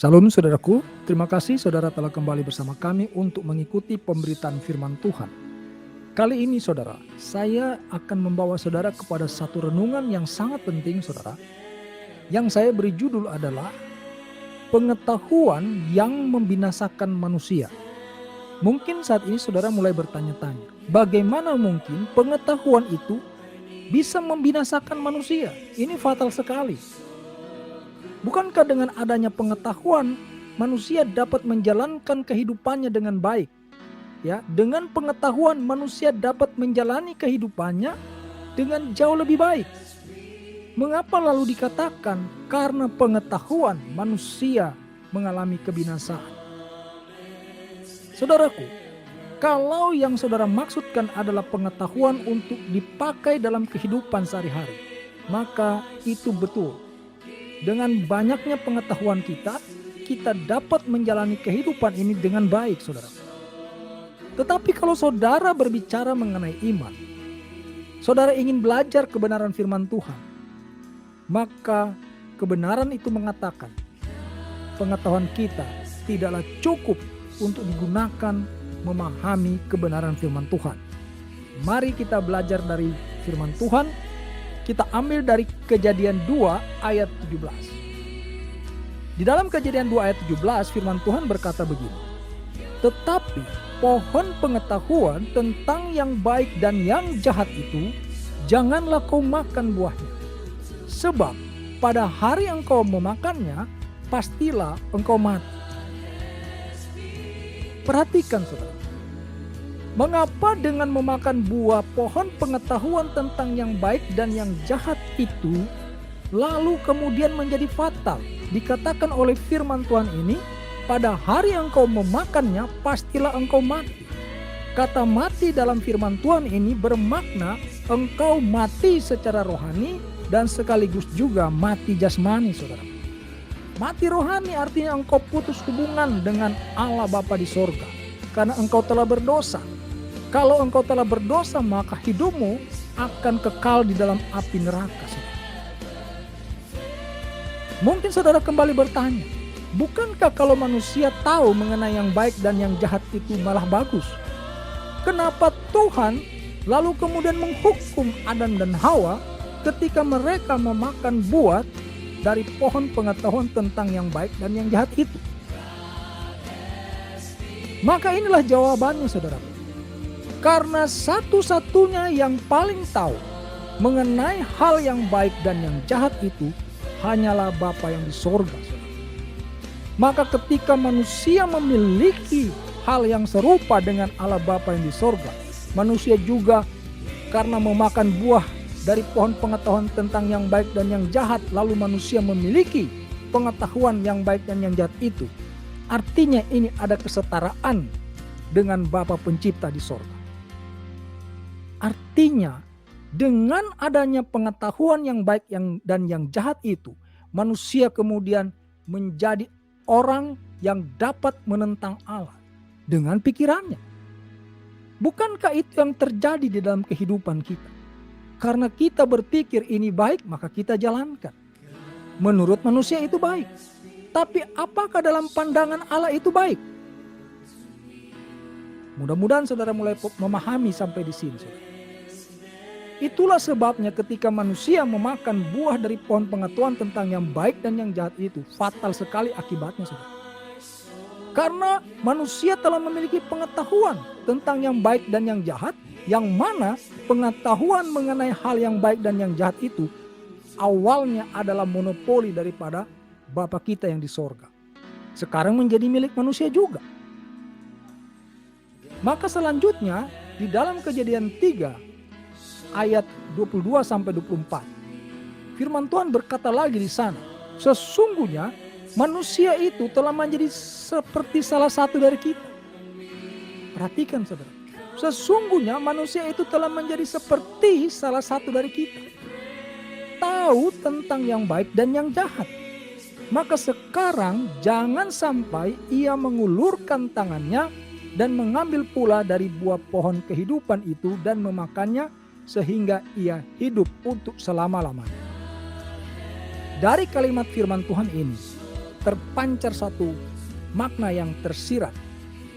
Salam saudaraku, terima kasih saudara telah kembali bersama kami untuk mengikuti pemberitaan firman Tuhan. Kali ini saudara, saya akan membawa saudara kepada satu renungan yang sangat penting saudara. Yang saya beri judul adalah pengetahuan yang membinasakan manusia. Mungkin saat ini saudara mulai bertanya-tanya, bagaimana mungkin pengetahuan itu bisa membinasakan manusia? Ini fatal sekali. Bukankah dengan adanya pengetahuan, manusia dapat menjalankan kehidupannya dengan baik? Ya, dengan pengetahuan manusia dapat menjalani kehidupannya dengan jauh lebih baik. Mengapa lalu dikatakan karena pengetahuan manusia mengalami kebinasaan? Saudaraku, kalau yang saudara maksudkan adalah pengetahuan untuk dipakai dalam kehidupan sehari-hari, maka itu betul. Dengan banyaknya pengetahuan kita dapat menjalani kehidupan ini dengan baik, saudara. Tetapi kalau saudara berbicara mengenai iman, saudara ingin belajar kebenaran firman Tuhan, maka kebenaran itu mengatakan pengetahuan kita tidaklah cukup untuk digunakan memahami kebenaran firman Tuhan. Mari kita belajar dari firman Tuhan. Kita ambil dari Kejadian 2 ayat 17. Di dalam Kejadian 2 ayat 17 firman Tuhan berkata begini. Tetapi pohon pengetahuan tentang yang baik dan yang jahat itu janganlah kau makan buahnya. Sebab pada hari engkau memakannya pastilah engkau mati. Perhatikan saudara. Mengapa dengan memakan buah pohon pengetahuan tentang yang baik dan yang jahat itu lalu kemudian menjadi fatal? Dikatakan oleh firman Tuhan ini, pada hari engkau memakannya pastilah engkau mati. Kata mati dalam firman Tuhan ini bermakna engkau mati secara rohani dan sekaligus juga mati jasmani, saudara. Mati rohani artinya engkau putus hubungan dengan Allah Bapa di sorga karena engkau telah berdosa. Kalau engkau telah berdosa, maka hidupmu akan kekal di dalam api neraka. Mungkin saudara kembali bertanya, bukankah kalau manusia tahu mengenai yang baik dan yang jahat itu malah bagus? Kenapa Tuhan lalu kemudian menghukum Adam dan Hawa ketika mereka memakan buah dari pohon pengetahuan tentang yang baik dan yang jahat itu? Maka inilah jawabannya, saudara. Karena satu-satunya yang paling tahu mengenai hal yang baik dan yang jahat itu hanyalah Bapa yang di sorga. Maka ketika manusia memiliki hal yang serupa dengan Allah Bapa yang di sorga, manusia juga karena memakan buah dari pohon pengetahuan tentang yang baik dan yang jahat, lalu manusia memiliki pengetahuan yang baik dan yang jahat itu. Artinya ini ada kesetaraan dengan Bapa pencipta di sorga. Artinya dengan adanya pengetahuan yang baik dan yang jahat itu, manusia kemudian menjadi orang yang dapat menentang Allah dengan pikirannya. Bukankah itu yang terjadi di dalam kehidupan kita? Karena kita berpikir ini baik, maka kita jalankan. Menurut manusia itu baik. Tapi apakah dalam pandangan Allah itu baik? Mudah-mudahan saudara mulai memahami sampai di sini. Saudara. Itulah sebabnya ketika manusia memakan buah dari pohon pengetahuan tentang yang baik dan yang jahat itu, fatal sekali akibatnya, saudara. Karena manusia telah memiliki pengetahuan tentang yang baik dan yang jahat, yang mana pengetahuan mengenai hal yang baik dan yang jahat itu awalnya adalah monopoli daripada Bapa kita yang di sorga. Sekarang menjadi milik manusia juga. Maka selanjutnya di dalam Kejadian 3 ayat 22-24. Firman Tuhan berkata lagi di sana, sesungguhnya manusia itu telah menjadi seperti salah satu dari kita. Perhatikan saudara. Sesungguhnya manusia itu telah menjadi seperti salah satu dari kita. Tahu tentang yang baik dan yang jahat. Maka sekarang jangan sampai ia mengulurkan tangannya dan mengambil pula dari buah pohon kehidupan itu dan memakannya sehingga ia hidup untuk selama-lamanya. Dari kalimat firman Tuhan ini, terpancar satu makna yang tersirat,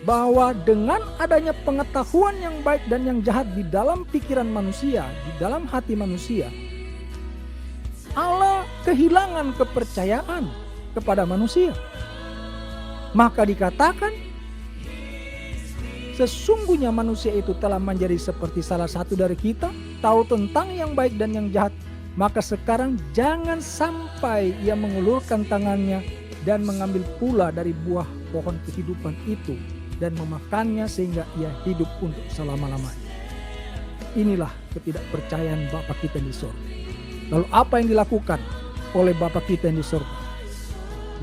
bahwa dengan adanya pengetahuan yang baik dan yang jahat di dalam pikiran manusia, di dalam hati manusia, Allah kehilangan kepercayaan kepada manusia. Maka dikatakan, sesungguhnya manusia itu telah menjadi seperti salah satu dari kita, tahu tentang yang baik dan yang jahat. Maka sekarang jangan sampai ia mengulurkan tangannya dan mengambil pula dari buah pohon kehidupan itu dan memakannya sehingga ia hidup untuk selama-lamanya. Inilah ketidakpercayaan Bapa kita di surga. Lalu apa yang dilakukan oleh Bapa kita yang di surga?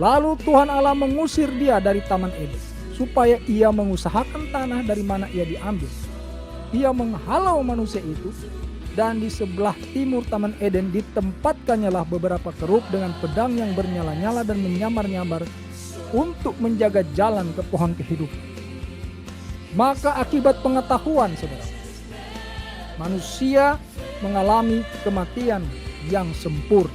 Lalu Tuhan Allah mengusir dia dari Taman Eden, supaya ia mengusahakan tanah dari mana ia diambil. Ia menghalau manusia itu, dan di sebelah timur Taman Eden ditempatkannya lah beberapa kerub dengan pedang yang bernyala-nyala dan menyamar-nyamar untuk menjaga jalan ke pohon kehidupan. Maka akibat pengetahuan, saudara, manusia mengalami kematian yang sempurna.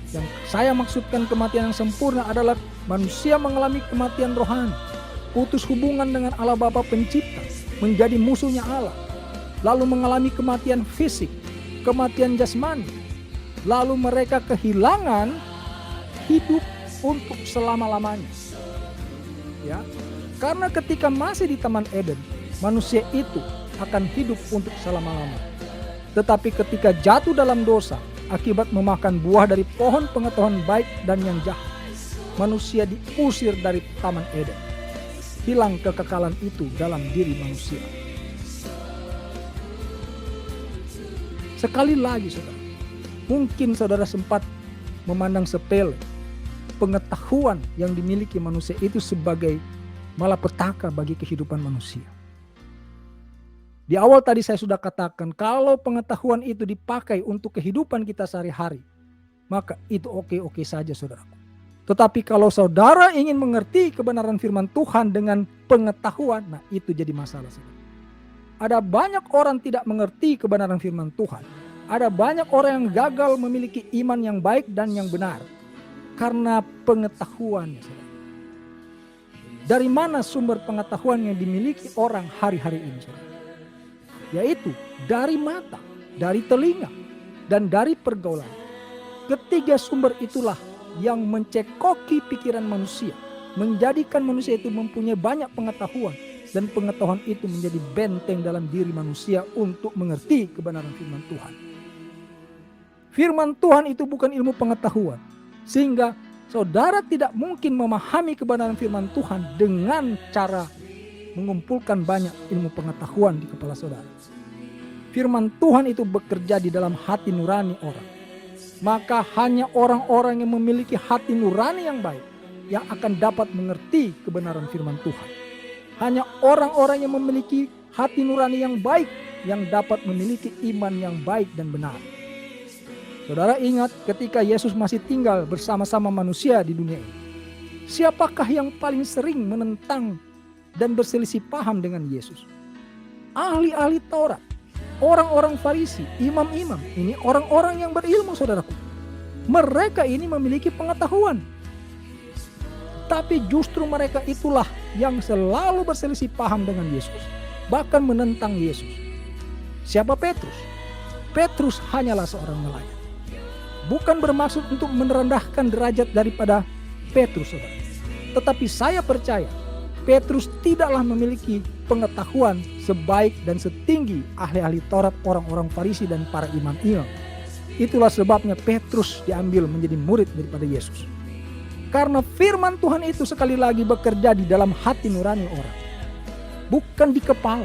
Yang saya maksudkan kematian yang sempurna adalah manusia mengalami kematian rohani, putus hubungan dengan Allah Bapa Pencipta, menjadi musuhnya Allah, lalu mengalami kematian fisik, kematian jasmani, lalu mereka kehilangan hidup untuk selama-lamanya. Ya, karena ketika masih di Taman Eden, manusia itu akan hidup untuk selama-lamanya. Tetapi ketika jatuh dalam dosa, akibat memakan buah dari pohon pengetahuan baik dan yang jahat, manusia diusir dari Taman Eden. Hilang kekekalan itu dalam diri manusia. Sekali lagi, saudara, mungkin saudara sempat memandang sepele pengetahuan yang dimiliki manusia itu sebagai malapetaka bagi kehidupan manusia. Di awal tadi saya sudah katakan, kalau pengetahuan itu dipakai untuk kehidupan kita sehari-hari, maka itu oke-oke saja, saudaraku. Tetapi kalau saudara ingin mengerti kebenaran firman Tuhan dengan pengetahuan, nah itu jadi masalah, saudara. Ada banyak orang tidak mengerti kebenaran firman Tuhan. Ada banyak orang yang gagal memiliki iman yang baik dan yang benar karena pengetahuannya, saudara. Dari mana sumber pengetahuan yang dimiliki orang hari-hari ini, saudara? Yaitu dari mata, dari telinga, dan dari pergaulan. Ketiga sumber itulah yang mencekoki pikiran manusia, menjadikan manusia itu mempunyai banyak pengetahuan, dan pengetahuan itu menjadi benteng dalam diri manusia untuk mengerti kebenaran firman Tuhan. Firman Tuhan itu bukan ilmu pengetahuan, sehingga saudara tidak mungkin memahami kebenaran firman Tuhan dengan cara mengumpulkan banyak ilmu pengetahuan di kepala saudara. Firman Tuhan itu bekerja di dalam hati nurani orang. Maka hanya orang-orang yang memiliki hati nurani yang baik yang akan dapat mengerti kebenaran firman Tuhan. Hanya orang-orang yang memiliki hati nurani yang baik yang dapat memiliki iman yang baik dan benar. Saudara ingat ketika Yesus masih tinggal bersama-sama manusia di dunia ini, siapakah yang paling sering menentang dan berselisih paham dengan Yesus? Ahli-ahli Taurat, orang-orang Farisi, imam-imam. Ini orang-orang yang berilmu, saudaraku. Mereka ini memiliki pengetahuan. Tapi justru mereka itulah yang selalu berselisih paham dengan Yesus, bahkan menentang Yesus. Siapa Petrus? Petrus hanyalah seorang nelayan. Bukan bermaksud untuk merendahkan derajat daripada Petrus, saudara. Tetapi saya percaya Petrus tidaklah memiliki pengetahuan sebaik dan setinggi ahli-ahli Taurat, orang-orang Farisi dan para imam-imam. Itulah sebabnya Petrus diambil menjadi murid daripada Yesus. Karena firman Tuhan itu sekali lagi bekerja di dalam hati nurani orang, bukan di kepala.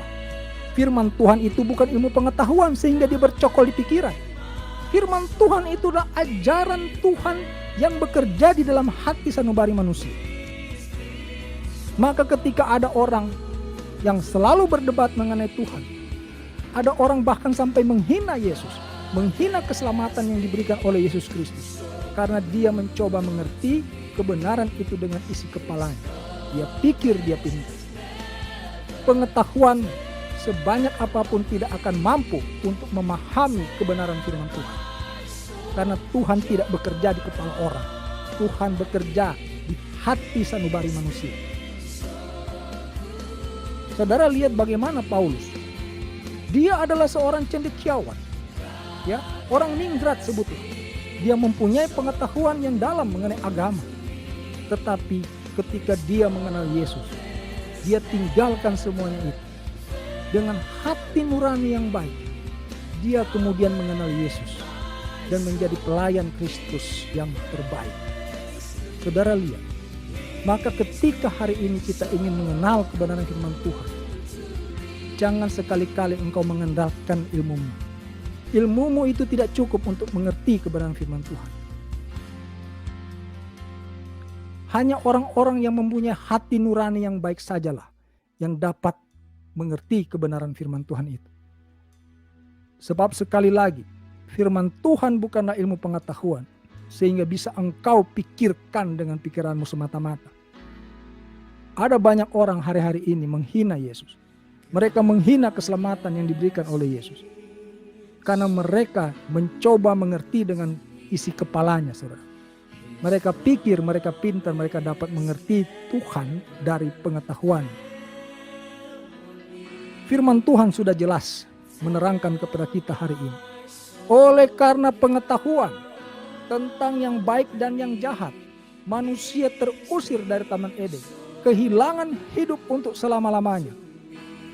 Firman Tuhan itu bukan ilmu pengetahuan sehingga dia bercokol di pikiran. Firman Tuhan itu adalah ajaran Tuhan yang bekerja di dalam hati sanubari manusia. Maka ketika ada orang yang selalu berdebat mengenai Tuhan, ada orang bahkan sampai menghina Yesus, menghina keselamatan yang diberikan oleh Yesus Kristus, karena dia mencoba mengerti kebenaran itu dengan isi kepalanya. Dia pikir dia pintar. Pengetahuan sebanyak apapun tidak akan mampu untuk memahami kebenaran firman Tuhan. Karena Tuhan tidak bekerja di kepala orang. Tuhan bekerja di hati sanubari manusia. Saudara lihat bagaimana Paulus. Dia adalah seorang cendekiawan, ya, orang ningrat sebutnya. Dia mempunyai pengetahuan yang dalam mengenai agama. Tetapi ketika dia mengenal Yesus, dia tinggalkan semuanya itu. Dengan hati nurani yang baik, dia kemudian mengenal Yesus dan menjadi pelayan Kristus yang terbaik. Saudara lihat, maka ketika hari ini kita ingin mengenal kebenaran firman Tuhan, jangan sekali-kali engkau mengandalkan ilmumu. Ilmumu itu tidak cukup untuk mengerti kebenaran firman Tuhan. Hanya orang-orang yang mempunyai hati nurani yang baik sajalah yang dapat mengerti kebenaran firman Tuhan itu. Sebab sekali lagi, firman Tuhan bukanlah ilmu pengetahuan sehingga bisa engkau pikirkan dengan pikiranmu semata-mata. Ada banyak orang hari-hari ini menghina Yesus. Mereka menghina keselamatan yang diberikan oleh Yesus. Karena mereka mencoba mengerti dengan isi kepalanya, saudara. Mereka pikir mereka pintar, mereka dapat mengerti Tuhan dari pengetahuan. Firman Tuhan sudah jelas menerangkan kepada kita hari ini. Oleh karena pengetahuan tentang yang baik dan yang jahat, manusia terusir dari Taman Eden, kehilangan hidup untuk selama-lamanya.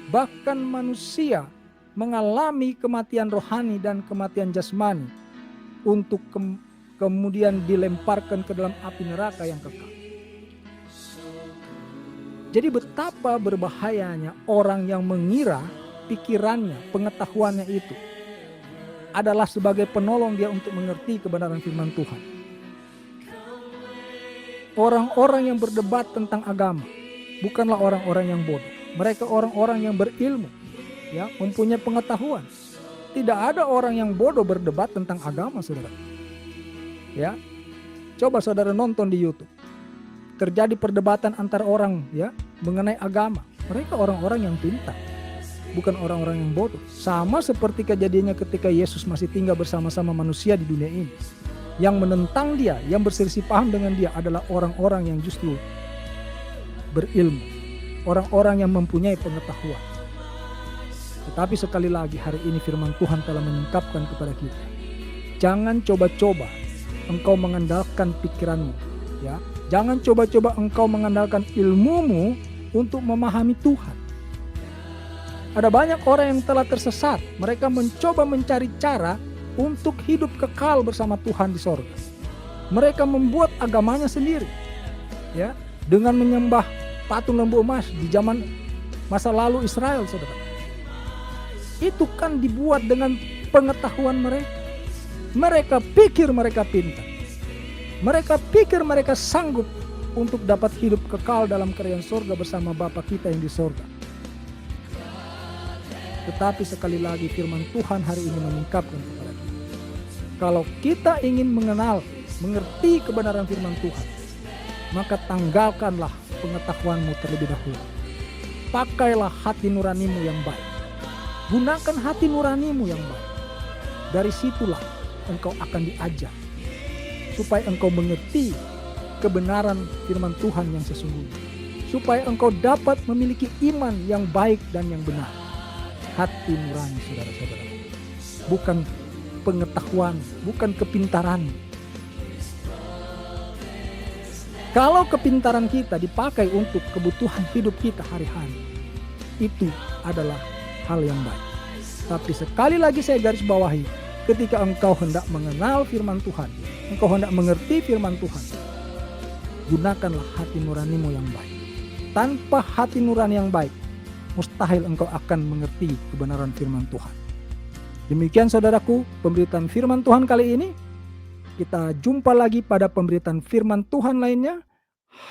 Bahkan manusia mengalami kematian rohani dan kematian jasmani untuk kemudian dilemparkan ke dalam api neraka yang kekal. Jadi betapa berbahayanya orang yang mengira pikirannya, pengetahuannya itu adalah sebagai penolong dia untuk mengerti kebenaran firman Tuhan. Orang-orang yang berdebat tentang agama bukanlah orang-orang yang bodoh. Mereka orang-orang yang berilmu, ya, mempunyai pengetahuan. Tidak ada orang yang bodoh berdebat tentang agama, saudara. Ya, coba saudara nonton di YouTube. Terjadi perdebatan antar orang, ya, mengenai agama. Mereka orang-orang yang pintar, bukan orang-orang yang bodoh. Sama seperti kejadiannya ketika Yesus masih tinggal bersama-sama manusia di dunia ini. Yang menentang dia, yang berselisih paham dengan dia adalah orang-orang yang justru berilmu. Orang-orang yang mempunyai pengetahuan. Tetapi sekali lagi hari ini firman Tuhan telah menyingkapkan kepada kita. Jangan coba-coba engkau mengandalkan pikiranmu, ya. Jangan coba-coba engkau mengandalkan ilmumu untuk memahami Tuhan. Ada banyak orang yang telah tersesat. Mereka mencoba mencari cara untuk hidup kekal bersama Tuhan di sorga. Mereka membuat agamanya sendiri, ya, dengan menyembah patung lembu emas di zaman masa lalu Israel, saudara. Itu kan dibuat dengan pengetahuan mereka. Mereka pikir mereka pintar. Mereka pikir mereka sanggup untuk dapat hidup kekal dalam kerajaan sorga bersama Bapa kita yang di sorga. Tetapi sekali lagi firman Tuhan hari ini menyingkapkan kepada kita. Kalau kita ingin mengenal, mengerti kebenaran firman Tuhan, maka tanggalkanlah pengetahuanmu terlebih dahulu. Pakailah hati nuranimu yang baik. Gunakan hati nuranimu yang baik. Dari situlah engkau akan diajar supaya engkau mengerti kebenaran firman Tuhan yang sesungguhnya. Supaya engkau dapat memiliki iman yang baik dan yang benar. Hati nurani, saudara-saudara. Bukan pengetahuan, bukan kepintaran. Kalau kepintaran kita dipakai untuk kebutuhan hidup kita hari-hari, itu adalah hal yang baik. Tapi sekali lagi saya garis bawahi, ketika engkau hendak mengenal firman Tuhan, engkau hendak mengerti firman Tuhan, gunakanlah hati nuranimu yang baik. Tanpa hati nurani yang baik, mustahil engkau akan mengerti kebenaran firman Tuhan. Demikian saudaraku, pemberitaan firman Tuhan kali ini. Kita jumpa lagi pada pemberitaan firman Tuhan lainnya.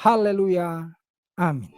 Haleluya. Amin.